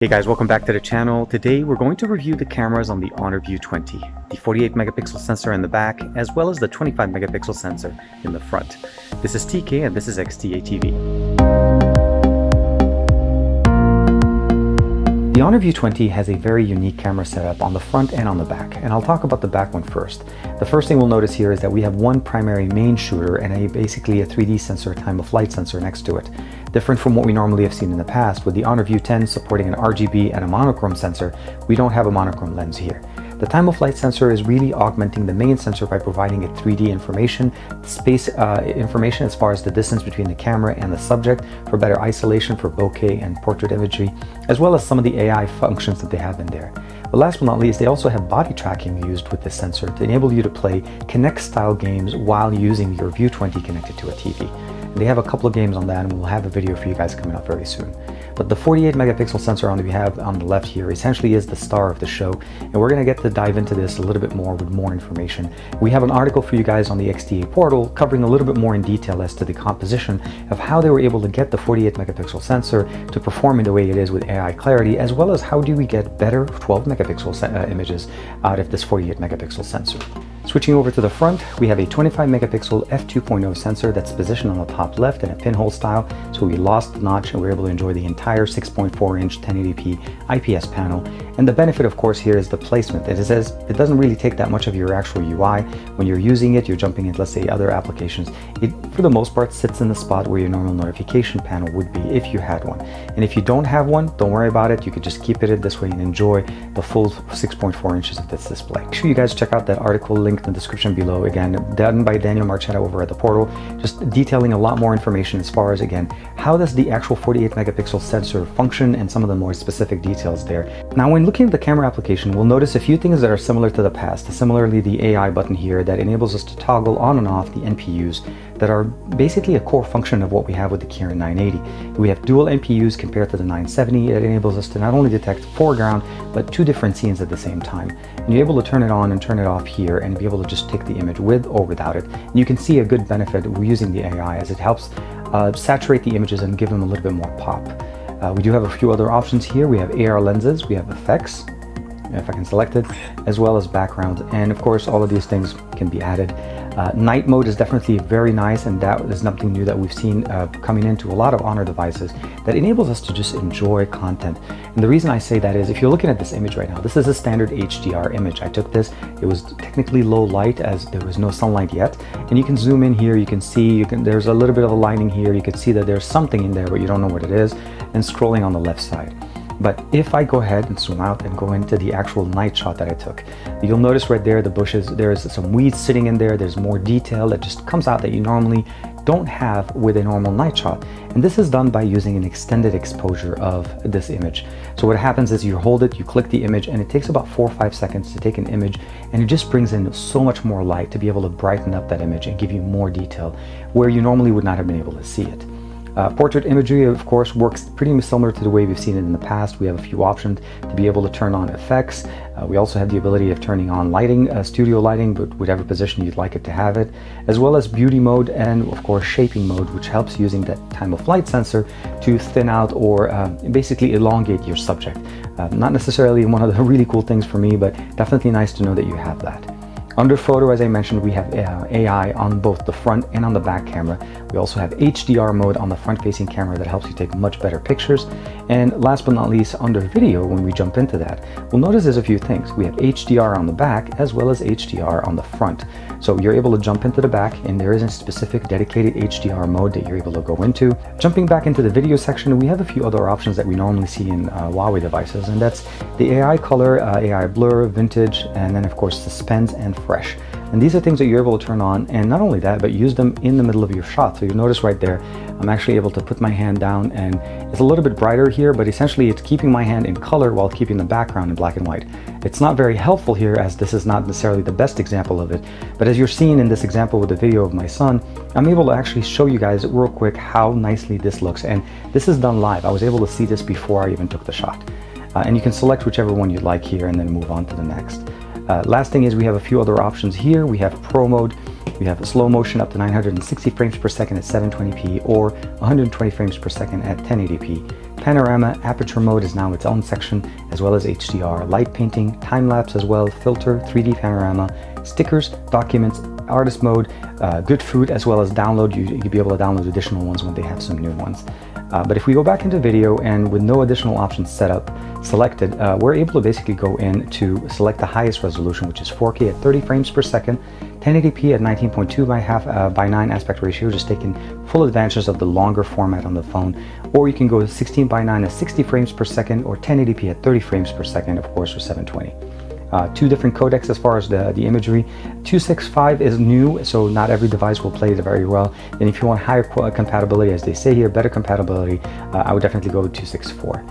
Hey guys, welcome back to the channel. Today we're going to review the cameras on the Honor View 20, the 48 megapixel sensor in the back, as well as the 25 megapixel sensor in the front. This is TK and this is XTA TV. The Honor View 20 has a very unique camera setup on the front and on the back, and I'll talk about the back one first. The first thing we'll notice here is that we have one primary main shooter and basically a 3D sensor, time-of-flight sensor next to it. Different from what we normally have seen in the past, with the Honor View 10 supporting an RGB and a monochrome sensor, we don't have a monochrome lens here. The time-of-flight sensor is really augmenting the main sensor by providing it 3D information, space information as far as the distance between the camera and the subject for better isolation for bokeh and portrait imagery, as well as some of the AI functions that they have in there. But last but not least, they also have body tracking used with this sensor to enable you to play Kinect-style games while using your View 20 connected to a TV. And they have a couple of games on that, and we'll have a video for you guys coming up very soon. But the 48 megapixel sensor that we have on the left here essentially is the star of the show, and we're going to get to dive into this a little bit more with more information. We have an article for you guys on the XTA portal covering a little bit more in detail as to the composition of how they were able to get the 48 megapixel sensor to perform in the way it is with AI clarity, as well as how do we get better 12 megapixel images out of this 48 megapixel sensor. Switching over to the front, we have a 25 megapixel f2.0 sensor that's positioned on the top left in a pinhole style, so we lost the notch and we're able to enjoy the entire 6.4 inch 1080p IPS panel. And the benefit of course here is the placement. It doesn't really take that much of your actual UI. When you're using it, you're jumping into, let's say, other applications. It for the most part sits in the spot where your normal notification panel would be if you had one. And if you don't have one, don't worry about it. You could just keep it in this way and enjoy the full 6.4 inches of this display. Make sure you guys check out that article linked in the description below, again done by Daniel Marchetta over at the portal, just detailing a lot more information as far as, again, how does the actual 48 megapixel sensor function and some of the more specific details there. Now when looking at the camera application, we'll notice a few things that are similar to the past. Similarly, the AI button here that enables us to toggle on and off the NPUs that are basically a core function of what we have with the Kirin 980. We have dual NPUs compared to the 970. It enables us to not only detect foreground, but two different scenes at the same time. And you're able to turn it on and turn it off here and be able to just take the image with or without it. And you can see a good benefit of using the AI as it helps saturate the images and give them a little bit more pop. We do have a few other options here. We have AR lenses, we have effects, if I can select it, as well as background, and of course all of these things can be added. Night mode is definitely very nice, and that is something new that we've seen coming into a lot of Honor devices that enables us to just enjoy content. And the reason I say that is if you're looking at this image right now, this is a standard HDR image. I took this, it was technically low light as there was no sunlight yet, and you can zoom in here, you can see there's a little bit of a lining here, you can see that there's something in there but you don't know what it is, and scrolling on the left side. But if I go ahead and zoom out and go into the actual night shot that I took, you'll notice right there the bushes, there's some weeds sitting in there, there's more detail that just comes out that you normally don't have with a normal night shot. And this is done by using an extended exposure of this image. So what happens is you hold it, you click the image, and it takes about 4 or 5 seconds to take an image, and it just brings in so much more light to be able to brighten up that image and give you more detail where you normally would not have been able to see it. Portrait imagery, of course, works pretty similar to the way we've seen it in the past. We have a few options to be able to turn on effects. We also have the ability of turning on lighting, studio lighting, but whatever position you'd like it to have it, as well as beauty mode and, of course, shaping mode, which helps using that time-of-flight sensor to thin out or basically elongate your subject. Not necessarily one of the really cool things for me, but definitely nice to know that you have that. Under photo, as I mentioned, we have AI on both the front and on the back camera. We also have HDR mode on the front-facing camera that helps you take much better pictures. And last but not least, under video, when we jump into that, we'll notice there's a few things. We have HDR on the back as well as HDR on the front. So you're able to jump into the back, and there is a specific dedicated HDR mode that you're able to go into. Jumping back into the video section, we have a few other options that we normally see in Huawei devices, and that's the AI color, AI blur, vintage, and then of course suspense and fresh. And these are things that you're able to turn on, and not only that, but use them in the middle of your shot. So you'll notice right there, I'm actually able to put my hand down, and it's a little bit brighter here, but essentially it's keeping my hand in color while keeping the background in black and white. It's not very helpful here, as this is not necessarily the best example of it, but as you're seeing in this example with the video of my son, I'm able to actually show you guys real quick how nicely this looks. And this is done live. I was able to see this before I even took the shot. And you can select whichever one you'd like here and then move on to the next. Last thing is we have a few other options here. We have Pro mode, we have slow motion up to 960 frames per second at 720p or 120 frames per second at 1080p. panorama, aperture mode is now its own section, as well as HDR, light painting, time-lapse as well, filter, 3D panorama, stickers, documents, artist mode, good food, as well as download. You'll be able to download additional ones when they have some new ones. But if we go back into video and with no additional options selected, we're able to basically go in to select the highest resolution, which is 4K at 30 frames per second, 1080p at 19.2 by 9 aspect ratio, just taking full advantage of the longer format on the phone. Or you can go 16 by 9 at 60 frames per second, or 1080p at 30 frames per second, of course, for 720. Two different codecs as far as the imagery. 265 is new, so not every device will play it very well. And if you want higher compatibility, as they say here, better compatibility, I would definitely go with 264.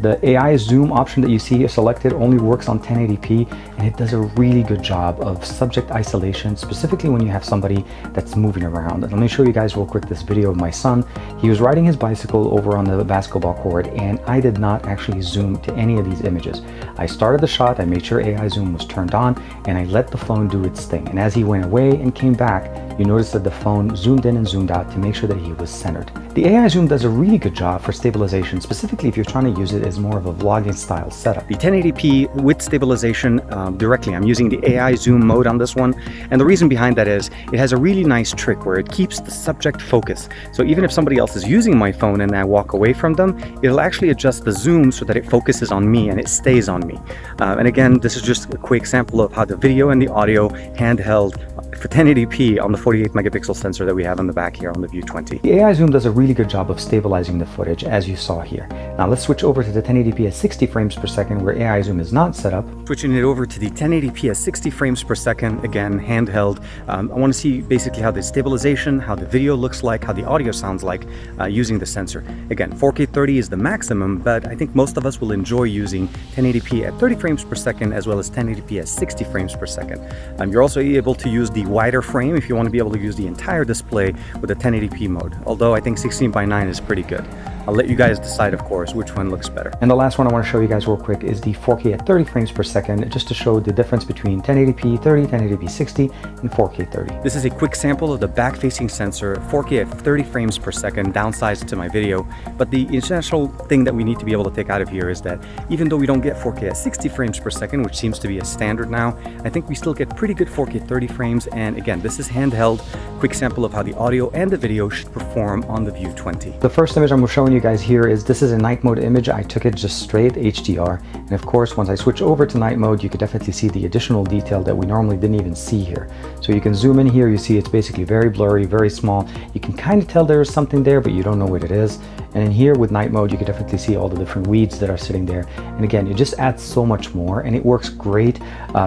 The AI zoom option that you see selected only works on 1080p, and it does a really good job of subject isolation, specifically when you have somebody that's moving around. Let me show you guys real quick this video of my son. He was riding his bicycle over on the basketball court, and I did not actually zoom to any of these images. I started the shot, I made sure AI zoom was turned on, and I let the phone do its thing. And as he went away and came back, you notice that the phone zoomed in and zoomed out to make sure that he was centered. The AI zoom does a really good job for stabilization, specifically if you're trying to use it as more of a vlogging style setup. The 1080p with stabilization directly, I'm using the AI zoom mode on this one. And the reason behind that is it has a really nice trick where it keeps the subject focus. So even if somebody else is using my phone and I walk away from them, it'll actually adjust the zoom so that it focuses on me and it stays on me. And again, this is just a quick example of how the video and the audio handheld for 1080p on the 48 megapixel sensor that we have on the back here on the View 20. The AI zoom does a really good job of stabilizing the footage, as you saw here. Now let's switch over to the 1080p at 60 frames per second where AI zoom is not set up. Switching it over to the 1080p at 60 frames per second, again, handheld. I want to see basically how the stabilization, how the video looks like, how the audio sounds like using the sensor. Again, 4K 30 is the maximum, but I think most of us will enjoy using 1080p at 30 frames per second as well as 1080p at 60 frames per second. You're also able to use the wider frame if you want to be able to use the entire display with the 1080p mode, although I think 16 by 9 is pretty good. I'll let you guys decide, of course, which one looks better. And the last one I want to show you guys real quick is the 4K at 30 frames per second, just to show the difference between 1080p 30, 1080p 60, and 4K 30. This is a quick sample of the back-facing sensor, 4K at 30 frames per second, downsized to my video. But the essential thing that we need to be able to take out of here is that even though we don't get 4K at 60 frames per second, which seems to be a standard now, I think we still get pretty good 4K 30 frames. And again, this is handheld, quick sample of how the audio and the video should perform on the View 20. The first image I'm showing you guys here is this is a night mode image. I took it just straight HDR, and of course once I switch over to night mode, you could definitely see the additional detail that we normally didn't even see here. So you can zoom in here, you see it's basically very blurry, very small. You can kind of tell there is something there, but you don't know what it is. And in here with night mode, you can definitely see all the different weeds that are sitting there. And again, it just adds so much more, and it works great.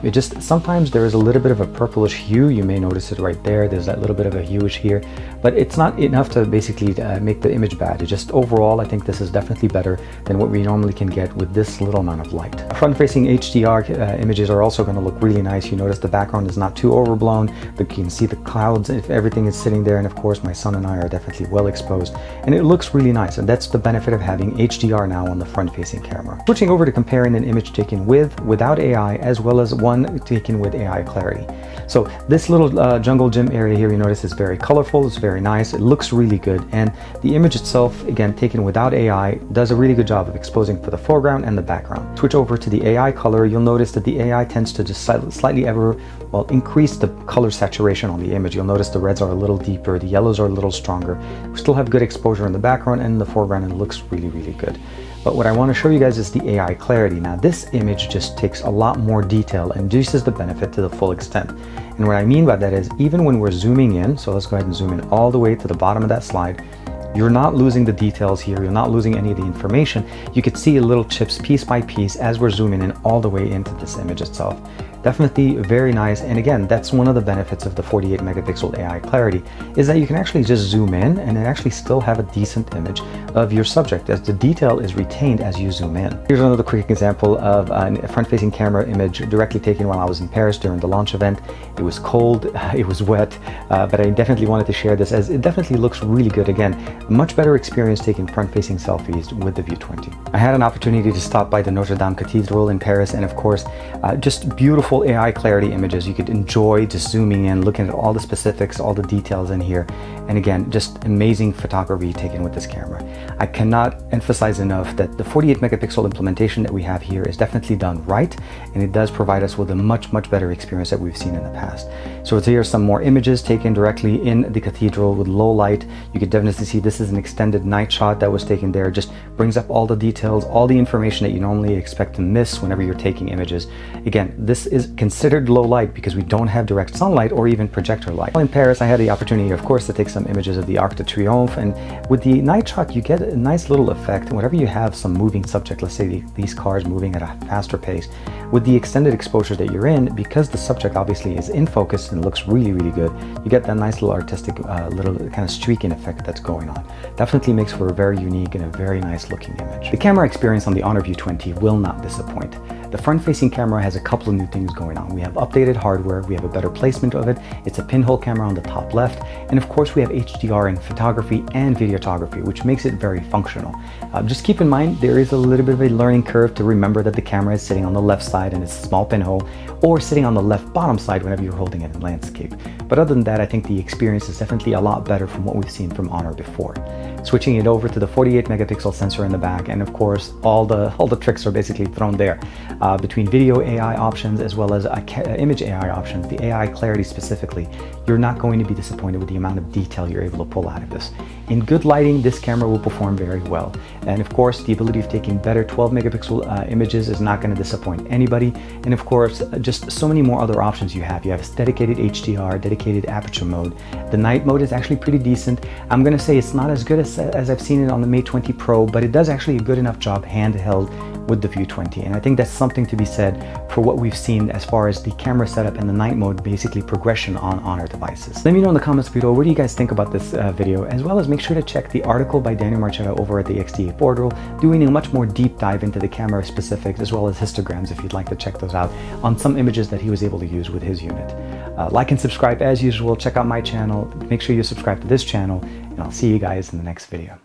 It just, sometimes there is a little bit of a purplish hue. You may notice it right there. There's that little bit of a hueish here, but it's not enough to basically make the image bad. It just overall, I think this is definitely better than what we normally can get with this little amount of light. Front-facing HDR images are also going to look really nice. You notice the background is not too overblown. You can see the clouds if everything is sitting there, and of course my son and I are definitely well exposed, and it looks really nice. And that's the benefit of having HDR now on the front-facing camera. Switching over to comparing an image taken without AI as well as one taken with AI clarity. So this little jungle gym area here, you notice is very colorful, it's very nice, it looks really good, and the image itself, again taken without AI, does a really good job of exposing for the foreground and the background. Switch over to the AI color, you'll notice that the AI tends to just slightly increase the color saturation on the image. You'll notice the reds are a little deeper, the yellows are a little stronger. We still have good exposure in the background and in the foreground, and it looks really, really good. But what I want to show you guys is the AI clarity. Now this image just takes a lot more detail and induces the benefit to the full extent. And what I mean by that is even when we're zooming in, so let's go ahead and zoom in all the way to the bottom of that slide, you're not losing the details here, you're not losing any of the information. You could see little chips piece by piece as we're zooming in all the way into this image itself. Definitely very nice, and again, that's one of the benefits of the 48 megapixel AI clarity, is that you can actually just zoom in and actually still have a decent image of your subject as the detail is retained as you zoom in. Here's another quick example of a front-facing camera image directly taken while I was in Paris during the launch event. It was cold, it was wet, but I definitely wanted to share this as it definitely looks really good. Again, a much better experience taking front-facing selfies with the View 20. I had an opportunity to stop by the Notre Dame Cathedral in Paris, and of course, just beautiful AI clarity images. You could enjoy just zooming in, looking at all the specifics, all the details in here. And again, just amazing photography taken with this camera. I cannot emphasize enough that the 48 megapixel implementation that we have here is definitely done right, and it does provide us with a much better experience that we've seen in the past. So here's some more images taken directly in the cathedral with low light. You can definitely see this is an extended night shot that was taken there. Just brings up all the details, all the information that you normally expect to miss whenever you're taking images. Again, this is considered low light because we don't have direct sunlight or even projector light. In Paris, I had the opportunity, of course, to take some images of the Arc de Triomphe, and with the night shot, you get a nice little effect. Whenever you have some moving subject, let's say these cars moving at a faster pace, with the extended exposure that you're in, because the subject obviously is in focus and looks really good, you get that nice little artistic, little kind of streaking effect that's going on. Definitely makes for a very unique and a very nice looking image. The camera experience on the Honor View 20 will not disappoint. The front-facing camera has a couple of new things going on. We have updated hardware, we have a better placement of it, it's a pinhole camera on the top left, and of course we have HDR in photography and videography, which makes it very functional. Just keep in mind there is a little bit of a learning curve to remember that the camera is sitting on the left side and it's a small pinhole, or sitting on the left bottom side whenever you're holding it in landscape. But other than that, I think the experience is definitely a lot better from what we've seen from Honor before. Switching it over to the 48 megapixel sensor in the back, and of course all the tricks are basically thrown there. Between video AI options as well as image AI options, the AI clarity specifically, you're not going to be disappointed with the amount of detail you're able to pull out of this. In good lighting, this camera will perform very well. And of course, the ability of taking better 12 megapixel images is not going to disappoint anybody. And of course, just so many more other options you have. You have dedicated HDR, dedicated aperture mode. The night mode is actually pretty decent. I'm going to say it's not as good as I've seen it on the Mate 20 Pro, but it does actually a good enough job handheld with the View 20, and I think that's something to be said for what we've seen as far as the camera setup and the night mode basically progression on Honor devices. Let me know in the comments below, what do you guys think about this video, as well as make sure to check the article by Daniel Marchetta over at the XDA Portal, doing a much more deep dive into the camera specifics as well as histograms if you'd like to check those out on some images that he was able to use with his unit. Like and subscribe as usual, check out my channel, make sure you subscribe to this channel, and I'll see you guys in the next video.